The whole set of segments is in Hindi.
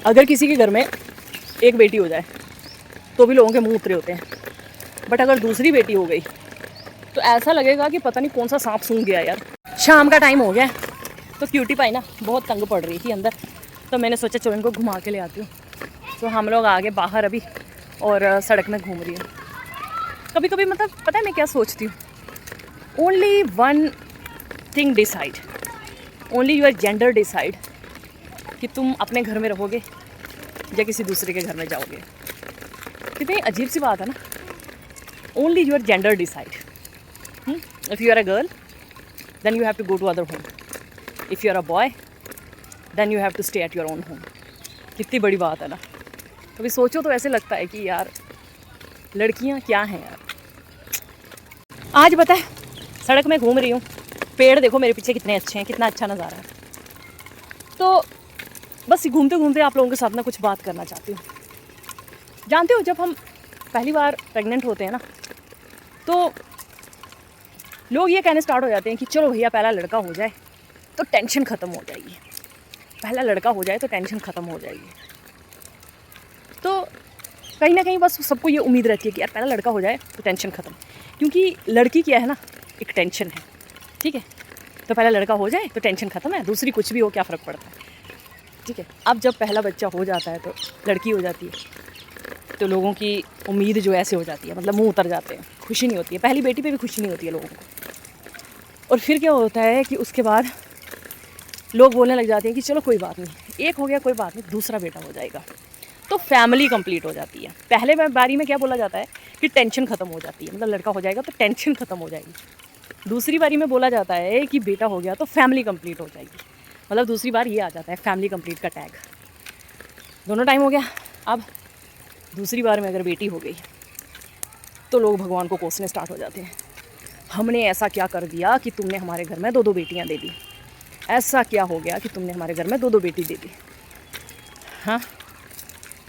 अगर किसी के घर में एक बेटी हो जाए तो भी लोगों के मुंह उतरे होते हैं, बट अगर दूसरी बेटी हो गई तो ऐसा लगेगा कि पता नहीं कौन सा सांप सूंघ गया यार। शाम का टाइम हो गया तो क्यूटी पाई ना बहुत तंग पड़ रही थी अंदर, तो मैंने सोचा चलो इनको घुमा के ले आती हूँ। तो हम लोग आगे बाहर अभी और सड़क में घूम रही हूँ। कभी कभी मतलब पता है मैं क्या सोचती हूँ, only one thing decide, only your gender decide कि तुम अपने घर में रहोगे या किसी दूसरे के घर में जाओगे। कितनी अजीब सी बात है ना, only your gender decide. If you are a girl then you have to go to other home, if you are a boy then you have to stay at your own home. कितनी बड़ी बात है ना। कभी सोचो तो ऐसे लगता है कि यार लड़कियां क्या हैं यार। आज पता है सड़क में घूम रही हूँ, पेड़ देखो मेरे पीछे कितने अच्छे हैं, कितना अच्छा नज़ारा है। तो बस घूमते घूमते आप लोगों के साथ ना कुछ बात करना चाहती हूँ। जानते हो जब हम पहली बार प्रेग्नेंट होते हैं ना तो लोग ये कहने स्टार्ट हो जाते हैं कि चलो भैया पहला लड़का हो जाए तो टेंशन ख़त्म हो जाएगी, पहला लड़का हो जाए तो टेंशन ख़त्म हो जाएगी। तो कहीं ना कहीं बस सबको ये उम्मीद रहती है कि यार पहला लड़का हो जाए तो टेंशन ख़त्म, क्योंकि लड़की क्या है ना एक टेंशन है, ठीक है। तो पहला लड़का हो जाए तो टेंशन ख़त्म है, दूसरी कुछ भी हो क्या फ़र्क पड़ता है, ठीक है। अब जब पहला बच्चा हो जाता है तो लड़की हो जाती है तो लोगों की उम्मीद जो ऐसे हो जाती है, मतलब मुंह उतर जाते हैं, खुशी नहीं होती है। पहली बेटी पे भी खुशी नहीं होती है लोगों को। और फिर क्या होता है कि उसके बाद लोग बोलने लग जाते हैं कि चलो कोई बात नहीं, एक हो गया कोई बात नहीं, दूसरा बेटा हो जाएगा तो फैमिली कंप्लीट हो जाती है। पहले बारी में क्या बोला जाता है कि टेंशन ख़त्म हो जाती है, मतलब लड़का हो जाएगा तो टेंशन ख़त्म हो जाएगी। दूसरी बारी में बोला जाता है कि बेटा हो गया तो फैमिली कंप्लीट हो जाएगी, मतलब दूसरी बार ये आ जाता है फैमिली कंप्लीट का टैग। दोनों टाइम हो गया। अब दूसरी बार में अगर बेटी हो गई तो लोग भगवान को कोसने स्टार्ट हो जाते हैं, हमने ऐसा क्या कर दिया कि तुमने हमारे घर में 2-2 बेटियां दे दी, ऐसा क्या हो गया कि तुमने हमारे घर में 2-2 बेटी दे दी। हाँ,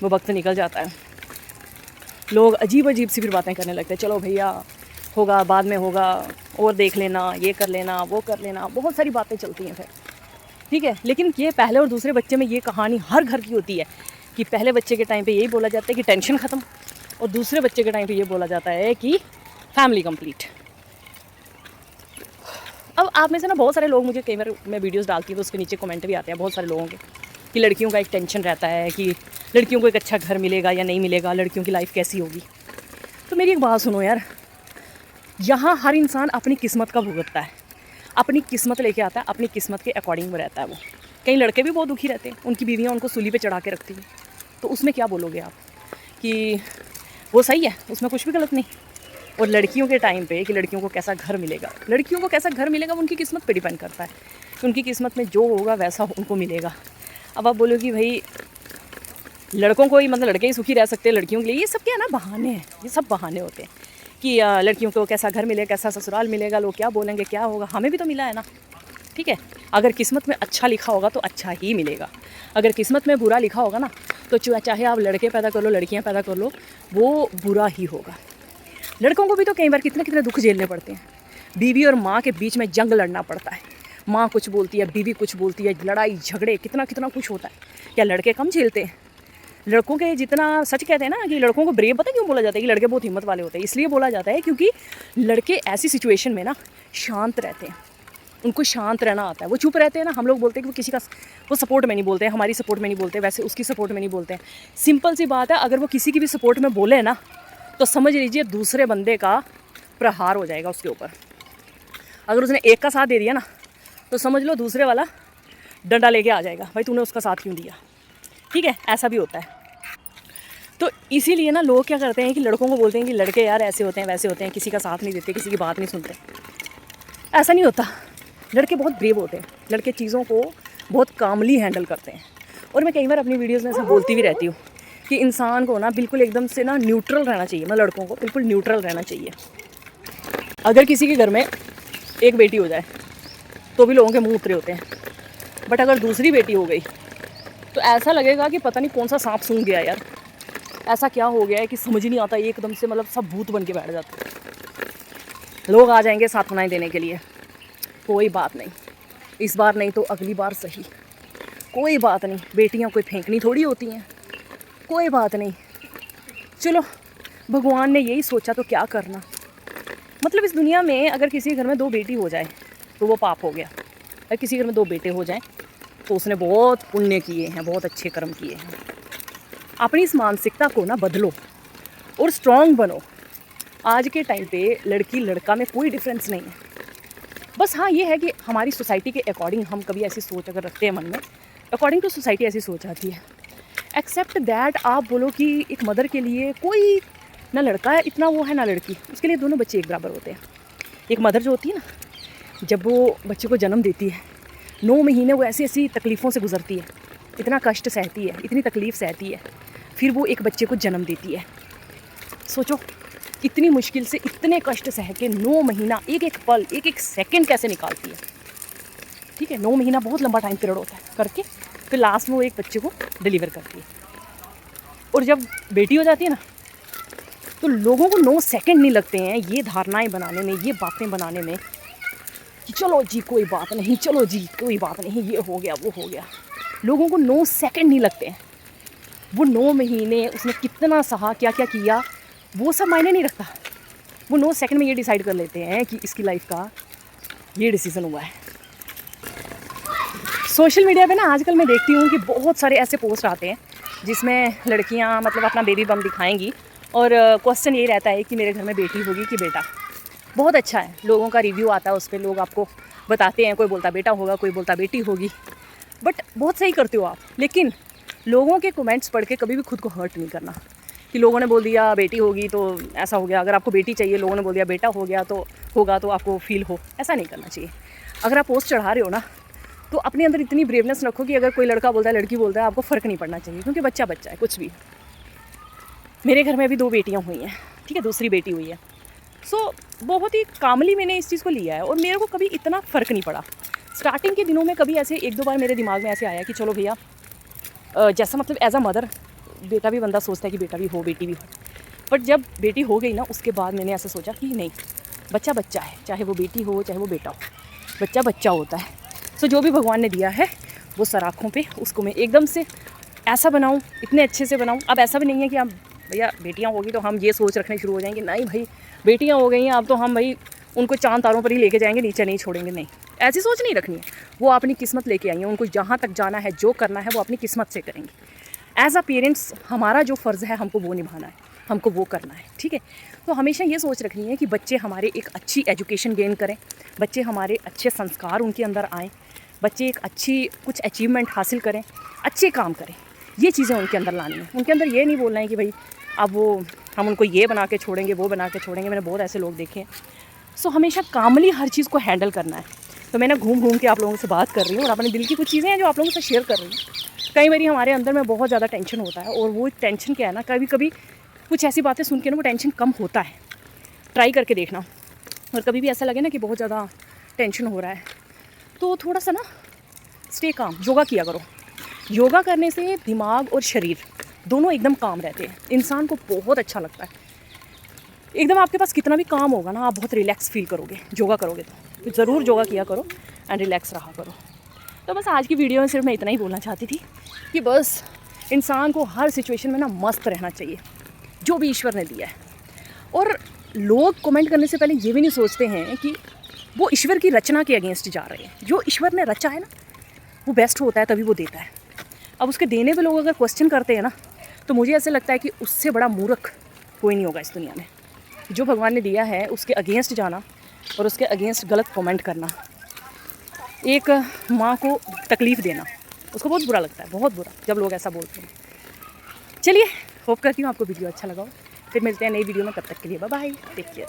वो वक्त निकल जाता है, लोग अजीब अजीब सी फिर बातें करने लगते हैं, चलो भैया होगा बाद में होगा, और देख लेना, ये कर लेना, वो कर लेना, बहुत सारी बातें चलती हैं फिर, ठीक है। लेकिन ये पहले और दूसरे बच्चे में ये कहानी हर घर की होती है कि पहले बच्चे के टाइम पे यही बोला जाता है कि टेंशन ख़त्म, और दूसरे बच्चे के टाइम पे ये बोला जाता है कि फैमिली कंप्लीट। अब आप में से ना बहुत सारे लोग, मुझे कई बार मैं वीडियोस डालती हूँ तो उसके नीचे कमेंट भी आते हैं बहुत सारे लोगों के कि लड़कियों का एक टेंशन रहता है कि लड़कियों को एक अच्छा घर मिलेगा या नहीं मिलेगा, लड़कियों की लाइफ कैसी होगी। तो मेरी एक बात सुनो यार, यहाँ हर इंसान अपनी किस्मत का भुगतता है, अपनी किस्मत लेके आता है, अपनी किस्मत के अकॉर्डिंग में रहता है वो। कई लड़के भी बहुत दुखी रहते हैं, उनकी बीवियाँ उनको सूली पे चढ़ा के रखती हैं, तो उसमें क्या बोलोगे आप कि वो सही है, उसमें कुछ भी गलत नहीं। और लड़कियों के टाइम पे कि लड़कियों को कैसा घर मिलेगा, लड़कियों को कैसा घर मिलेगा वो उनकी किस्मत पे डिपेंड करता है कि उनकी किस्मत में जो होगा वैसा उनको मिलेगा। अब आप बोलो कि भाई लड़कों को ही, मतलब लड़के ही सुखी रह सकते हैं लड़कियों के लिए, ये सब क्या है ना बहाने हैं, ये सब बहाने होते हैं कि लड़कियों को कैसा घर मिलेगा, कैसा ससुराल मिलेगा, लोग क्या बोलेंगे, क्या होगा। हमें भी तो मिला है ना, ठीक है। अगर किस्मत में अच्छा लिखा होगा तो अच्छा ही मिलेगा, अगर किस्मत में बुरा लिखा होगा ना तो चाहे आप लड़के पैदा कर लो, लड़कियां पैदा कर लो, वो बुरा ही होगा। लड़कों को भी तो कई बार कितने कितने दुख झेलने पड़ते हैं, बीवी और माँ के बीच में जंग लड़ना पड़ता है, माँ कुछ बोलती है, बीवी कुछ बोलती है, लड़ाई झगड़े कितना कितना कुछ होता है। क्या लड़के कम झेलते हैं? लड़कों के जितना, सच कहते हैं ना कि लड़कों को ब्रेव, पता क्यों बोला जाता है कि लड़के बहुत हिम्मत वाले होते हैं? इसलिए बोला जाता है क्योंकि लड़के ऐसी सिचुएशन में ना शांत रहते हैं, उनको शांत रहना आता है, वो चुप रहते हैं ना। हम लोग बोलते हैं कि वो किसी का वो सपोर्ट में नहीं बोलते हैं, हमारी सपोर्ट में नहीं बोलते, वैसे उसकी सपोर्ट में नहीं बोलते हैं। सिंपल सी बात है, अगर वो किसी की भी सपोर्ट में बोले ना तो समझ लीजिए दूसरे बंदे का प्रहार हो जाएगा उसके ऊपर। अगर उसने एक का साथ दे दिया ना तो समझ लो दूसरे वाला डंडा लेके आ जाएगा, भाई तूने उसका साथ क्यों दिया, ठीक है। ऐसा भी होता है। तो इसीलिए ना लोग क्या करते हैं कि लड़कों को बोलते हैं कि लड़के यार ऐसे होते हैं, वैसे होते हैं, किसी का साथ नहीं देते, किसी की बात नहीं सुनते। ऐसा नहीं होता, लड़के बहुत ब्रेव होते हैं, लड़के चीज़ों को बहुत कामली हैंडल करते हैं। और मैं कई बार अपनी वीडियोज़ में ऐसा बोलती भी रहती हूँ कि इंसान को ना बिल्कुल एकदम से ना न्यूट्रल रहना चाहिए, मतलब लड़कों को बिल्कुल न्यूट्रल रहना चाहिए। अगर किसी के घर में एक बेटी हो जाए तो भी लोगों के मुंह उतरे होते हैं, बट अगर दूसरी बेटी हो गई तो ऐसा लगेगा कि पता नहीं कौन सा सांप सूंघ गया यार, ऐसा क्या हो गया है कि समझ ही नहीं आता, एकदम से मतलब सब भूत बन के बैठ जाते हैं। लोग आ जाएंगे सांत्वनाएं देने के लिए, कोई बात नहीं, इस बार नहीं तो अगली बार सही, कोई बात नहीं, बेटियां कोई फेंकनी थोड़ी होती हैं, कोई बात नहीं, चलो भगवान ने यही सोचा तो क्या करना। मतलब इस दुनिया में अगर किसी घर में 2 बेटी हो जाए तो वो पाप हो गया, अगर किसी घर में 2 बेटे हो जाएं तो उसने बहुत पुण्य किए हैं, बहुत अच्छे कर्म किए हैं। अपनी इस मानसिकता को ना बदलो और स्ट्रॉन्ग बनो। आज के टाइम पे लड़की लड़का में कोई डिफरेंस नहीं है। बस हाँ ये है कि हमारी सोसाइटी के अकॉर्डिंग हम कभी ऐसी सोच अगर रखते हैं मन में, अकॉर्डिंग टू सोसाइटी ऐसी सोच आती है। एक्सेप्ट दैट आप बोलो कि एक मदर के लिए कोई ना लड़का है इतना वो है ना लड़की, उसके लिए दोनों बच्चे एक बराबर होते हैं। एक मदर जो होती है ना, जब वो बच्चे को जन्म देती है 9 महीने वो ऐसी ऐसी तकलीफ़ों से गुजरती है, इतना कष्ट सहती है, इतनी तकलीफ़ सहती है, फिर वो एक बच्चे को जन्म देती है। सोचो इतनी मुश्किल से इतने कष्ट सह के 9 महीना एक एक पल एक एक सेकंड कैसे निकालती है। ठीक है, 9 महीना बहुत लंबा टाइम पीरियड होता है करके, फिर लास्ट में वो एक बच्चे को डिलीवर करती है। और जब बेटी हो जाती है ना तो लोगों को 9 सेकंड नहीं लगते हैं ये धारणाएं बनाने में, ये बातें बनाने में कि चलो जी कोई बात नहीं, चलो जी कोई बात नहीं, ये हो गया वो हो गया। लोगों को 9 सेकंड नहीं लगते हैं। वो 9 महीने उसने कितना सहा, क्या क्या किया, वो सब मायने नहीं रखता। वो 9 सेकंड में ये डिसाइड कर लेते हैं कि इसकी लाइफ का ये डिसीज़न हुआ है। सोशल मीडिया पे ना आजकल मैं देखती हूँ कि बहुत सारे ऐसे पोस्ट आते हैं जिसमें लड़कियाँ मतलब अपना बेबी बम दिखाएंगी और क्वेश्चन यही रहता है कि मेरे घर में बेटी होगी कि बेटा। बहुत अच्छा है, लोगों का रिव्यू आता है उस पर, लोग आपको बताते हैं, कोई बोलता बेटा होगा, कोई बोलता बेटी होगी। बट बहुत सही करते हो आप, लेकिन लोगों के कमेंट्स पढ़ के कभी भी खुद को हर्ट नहीं करना कि लोगों ने बोल दिया बेटी होगी तो ऐसा हो गया, अगर आपको बेटी चाहिए लोगों ने बोल दिया बेटा हो गया तो होगा, तो आपको फील हो, ऐसा नहीं करना चाहिए। अगर आप पोस्ट चढ़ा रहे हो ना तो अपने अंदर इतनी ब्रेवनेस रखो कि अगर कोई लड़का बोलता है लड़की बोलता है आपको फ़र्क नहीं पड़ना चाहिए, क्योंकि बच्चा बच्चा है कुछ भी। मेरे घर में अभी 2 बेटियाँ हुई हैं, ठीक है, दूसरी बेटी हुई है। सो बहुत ही कामली मैंने इस चीज़ को लिया है और मेरे को कभी इतना फ़र्क नहीं पड़ा। स्टार्टिंग के दिनों में कभी ऐसे 1-2 बार मेरे दिमाग में ऐसे आया कि चलो भैया जैसा मतलब एज अ मदर बेटा भी बंदा सोचता है कि बेटा भी हो बेटी भी हो। बट जब बेटी हो गई ना उसके बाद मैंने ऐसा सोचा कि नहीं, बच्चा बच्चा है, चाहे वो बेटी हो चाहे वो बेटा हो, बच्चा बच्चा होता है। सो जो भी भगवान ने दिया है वो सराखों पे उसको मैं एकदम से ऐसा बनाऊँ, इतने अच्छे से बनाऊँ। अब ऐसा भी नहीं है कि हम भैया बेटियाँ होगी तो हम ये सोच रखने शुरू हो जाएंगे, नहीं भाई बेटियाँ हो गई हैं अब तो हम भाई उनको चांद तारों पर ही लेके जाएंगे, नीचे नहीं छोड़ेंगे। नहीं, ऐसी सोच नहीं रखनी है। वो अपनी किस्मत लेके आई हैं, उनको जहाँ तक जाना है, जो करना है वो अपनी किस्मत से करेंगे। एज अ पेरेंट्स हमारा जो फ़र्ज़ है हमको वो निभाना है, हमको वो करना है, ठीक है। तो हमेशा ये सोच रखनी है कि बच्चे हमारे एक अच्छी एजुकेशन गेन करें, बच्चे हमारे अच्छे संस्कार उनके अंदर आएँ, बच्चे एक अच्छी कुछ अचीवमेंट हासिल करें, अच्छे काम करें। ये चीज़ें उनके अंदर लानी है। उनके अंदर ये नहीं बोलना है कि भाई अब वो हम उनको ये बना के छोड़ेंगे वो बना के छोड़ेंगे। मैंने बहुत ऐसे लोग देखे हैं। सो हमेशा कामली हर चीज़ को हैंडल करना है। तो मैंने घूम घूम के आप लोगों से बात कर रही हूँ और अपने दिल की कुछ चीज़ें हैं जो आप लोगों से शेयर कर रही हूँ। कई बार हमारे अंदर में बहुत ज़्यादा टेंशन होता है और वो टेंशन क्या है ना, कभी कभी कुछ ऐसी बातें सुन के ना वो टेंशन कम होता है। ट्राई करके देखना। और कभी भी ऐसा लगे ना कि बहुत ज़्यादा टेंशन हो रहा है तो थोड़ा सा ना स्टे काम, योगा किया करो। योगा करने से दिमाग और शरीर दोनों एकदम काम रहते हैं। इंसान को बहुत अच्छा लगता है। एकदम आपके पास कितना भी काम होगा ना, आप बहुत रिलैक्स फील करोगे योगा करोगे तो ज़रूर योगा किया करो एंड रिलैक्स रहा करो। तो बस आज की वीडियो में सिर्फ मैं इतना ही बोलना चाहती थी कि बस इंसान को हर सिचुएशन में ना मस्त रहना चाहिए जो भी ईश्वर ने दिया है। और लोग कमेंट करने से पहले ये भी नहीं सोचते हैं कि वो ईश्वर की रचना के अगेंस्ट जा रहे हैं। जो ईश्वर ने रचा है ना वो बेस्ट होता है, तभी वो देता है। अब उसके देने पे लोग अगर क्वेश्चन करते हैं ना तो मुझे ऐसे लगता है कि उससे बड़ा मूर्ख कोई नहीं होगा इस दुनिया में। जो भगवान ने दिया है उसके अगेंस्ट जाना और उसके अगेंस्ट गलत कमेंट करना, एक माँ को तकलीफ़ देना, उसको बहुत बुरा लगता है, बहुत बुरा जब लोग ऐसा बोलते हैं। चलिए, होप करती हूँ आपको वीडियो अच्छा लगा हो। फिर मिलते हैं नई वीडियो में, तब तक के लिए बाय बाय, टेक केयर।